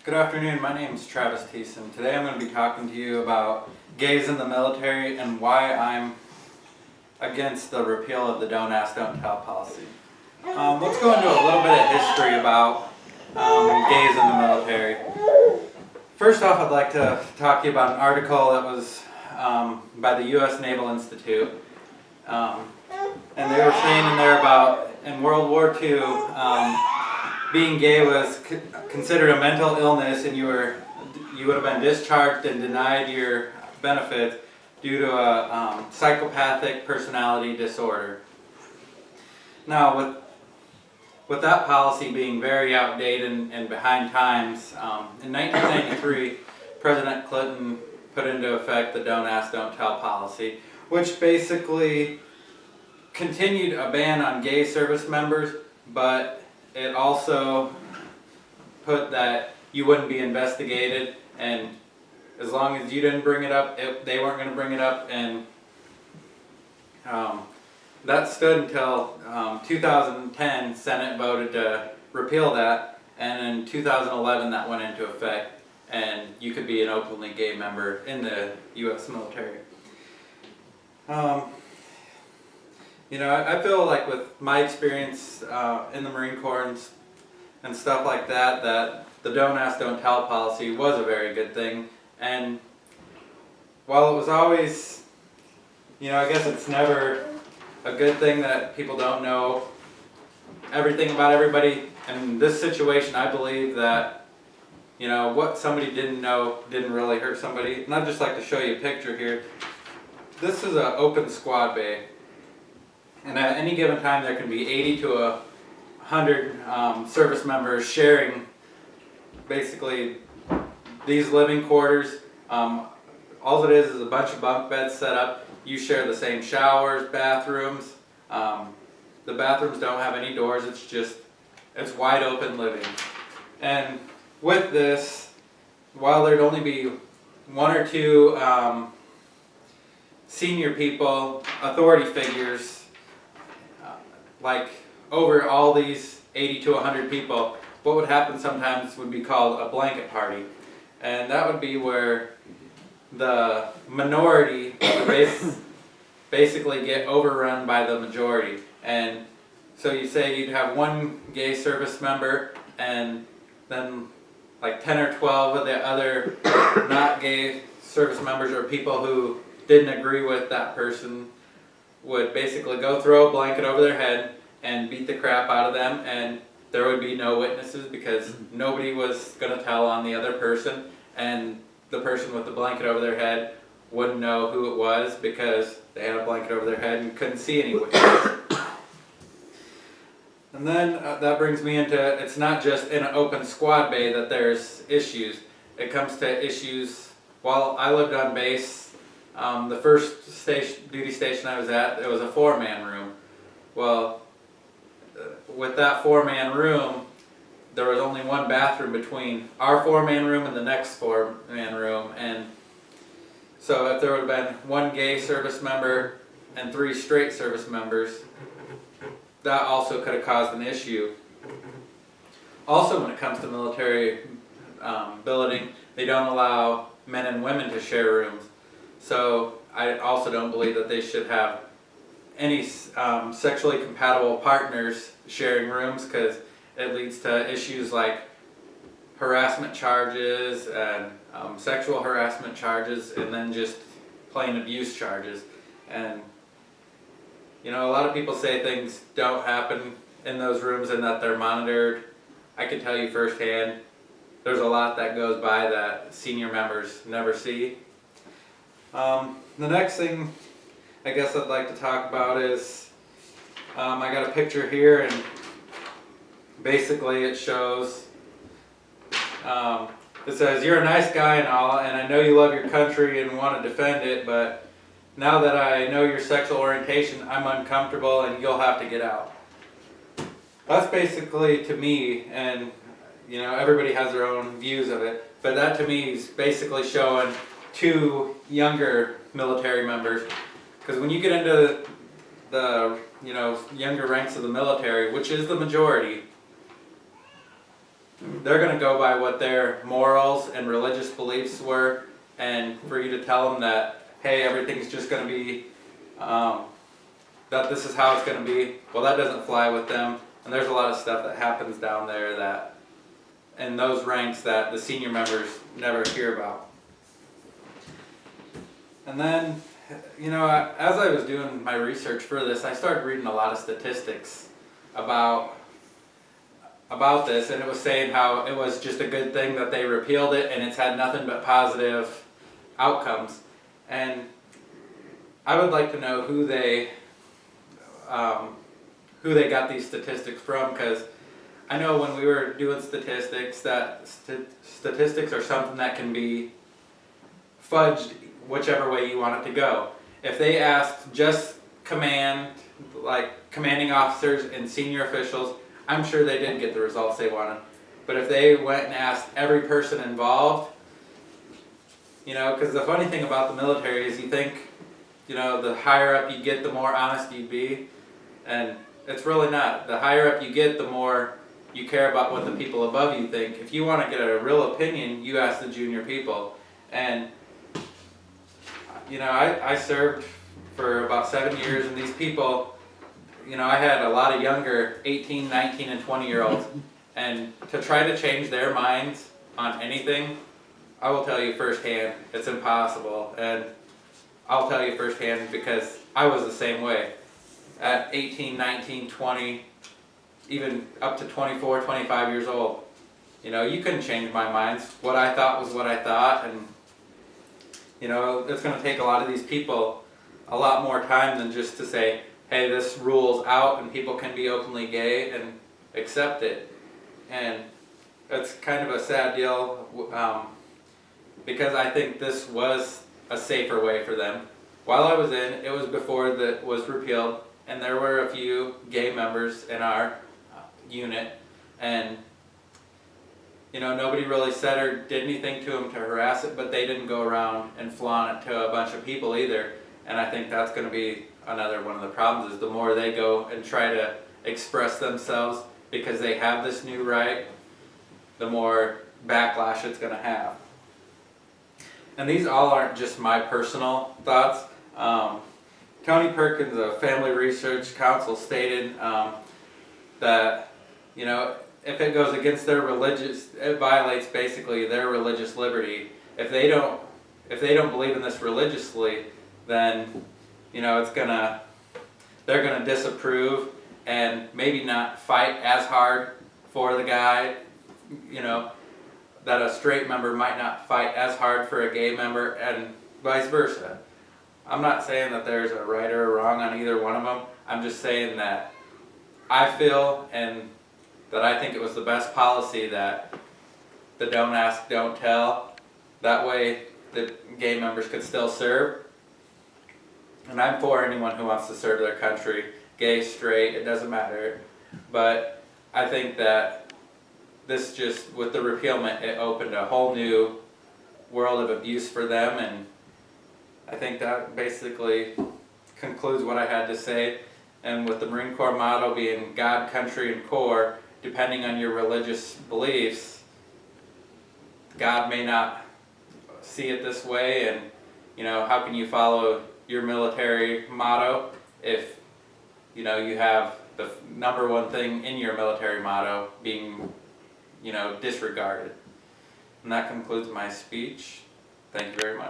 Good afternoon, my name is Travis Thiessen. Today I'm going to be talking to you about gays in the military and why I'm against the repeal of the Don't Ask, Don't Tell policy. Let's go into a little bit of history about gays in the military. First off, I'd like to talk to you about an article that was by the U.S. Naval Institute. And they were saying in there about in World War II, being gay was considered a mental illness, and you would have been discharged and denied your benefits due to a psychopathic personality disorder. Now, with that policy being very outdated and behind times, in 1993, President Clinton put into effect the Don't Ask, Don't Tell policy, which basically continued a ban on gay service members, but it also put that you wouldn't be investigated, and as long as you didn't bring it up, they weren't going to bring it up, and that stood until 2010. Senate voted to repeal that, and in 2011 that went into effect, and you could be an openly gay member in the U.S. military. You know, I feel like with my experience in the Marine Corps and stuff like that, that the Don't Ask, Don't Tell policy was a very good thing. And while it was always, you know, I guess it's never a good thing that people don't know everything about everybody. In this situation, I believe that, you know, what somebody didn't know didn't really hurt somebody. And I'd just like to show you a picture here. This is an open squad bay. And at any given time, there can be 80 to 100 service members sharing basically these living quarters. All it is a bunch of bunk beds set up. You share the same showers, bathrooms. The bathrooms don't have any doors. It's wide open living. And with this, while there'd only be one or two senior people, authority figures, like over all these 80 to 100 people, what would happen sometimes would be called a blanket party. And that would be where the minority would basically get overrun by the majority. And so you say you'd have one gay service member, and then like 10 or 12 of the other not gay service members or people who didn't agree with that person would basically go throw a blanket over their head and beat the crap out of them, and there would be no witnesses because nobody was going to tell on the other person, and the person with the blanket over their head wouldn't know who it was because they had a blanket over their head and couldn't see any witnesses. And then that brings me into, it's not just in an open squad bay that there's issues. It comes to issues, while I lived on base, the first duty station I was at, it was a 4-man room. Well, with that 4-man room, there was only one bathroom between our 4-man room and the next 4-man room. And so if there would have been one gay service member and 3 straight service members, that also could have caused an issue. Also, when it comes to military billeting, they don't allow men and women to share rooms. So I also don't believe that they should have any sexually compatible partners sharing rooms, because it leads to issues like harassment charges and sexual harassment charges, and then just plain abuse charges. And you know, a lot of people say things don't happen in those rooms and that they're monitored. I can tell you firsthand, there's a lot that goes by that senior members never see. The next thing I guess I'd like to talk about is, I got a picture here, and basically it shows, it says, "You're a nice guy and all, and I know you love your country and want to defend it, but now that I know your sexual orientation, I'm uncomfortable and you'll have to get out." That's basically, to me, and you know, everybody has their own views of it, but that to me is basically showing 2 younger military members. Because when you get into the, you know, younger ranks of the military, which is the majority, they're going to go by what their morals and religious beliefs were, and for you to tell them that, hey, everything's just going to be, that this is how it's going to be, well, that doesn't fly with them. And there's a lot of stuff that happens down there that, in those ranks, that the senior members never hear about. And then, you know, as I was doing my research for this, I started reading a lot of statistics about this, and it was saying how it was just a good thing that they repealed it, and it's had nothing but positive outcomes. And I would like to know who they got these statistics from, because I know when we were doing statistics that statistics are something that can be fudged whichever way you want it to go. If they asked just commanding officers and senior officials, I'm sure they didn't get the results they wanted. But if they went and asked every person involved, you know, because the funny thing about the military is you think, you know, the higher up you get, the more honest you'd be. And it's really not. The higher up you get, the more you care about what the people above you think. If you want to get a real opinion, you ask the junior people. And, you know, I served for about 7 years, and these people, you know, I had a lot of younger 18, 19, and 20-year-olds. And to try to change their minds on anything, I will tell you firsthand, it's impossible. And I'll tell you firsthand because I was the same way. At 18, 19, 20, even up to 24, 25 years old. You know, you couldn't change my mind. What I thought was what I thought, and, you know, it's going to take a lot of these people a lot more time than just to say, hey, this rule's out and people can be openly gay and accept it. And it's kind of a sad deal because I think this was a safer way for them. While I was in, it was before that was repealed, and there were a few gay members in our unit, and, you know, nobody really said or did anything to them to harass it, but they didn't go around and flaunt it to a bunch of people either. And I think that's going to be another one of the problems, is the more they go and try to express themselves because they have this new right, the more backlash it's going to have. And these all aren't just my personal thoughts. Tony Perkins of Family Research Council stated that, you know, if it goes against their religious, it violates basically their religious liberty. If they don't believe in this religiously, then, you know, they're gonna disapprove and maybe not fight as hard for the guy, you know, that a straight member might not fight as hard for a gay member, and vice versa. I'm not saying that there's a right or a wrong on either one of them. I'm just saying that I feel and that I think it was the best policy that the don't ask, don't tell. That way the gay members could still serve. And I'm for anyone who wants to serve their country, gay, straight, it doesn't matter. But I think that this just, with the repealment, it opened a whole new world of abuse for them, and I think that basically concludes what I had to say. And with the Marine Corps motto being God, Country, and Corps, depending on your religious beliefs, God may not see it this way, and, you know, how can you follow your military motto if, you know, you have the number one thing in your military motto being, you know, disregarded. And that concludes my speech. Thank you very much.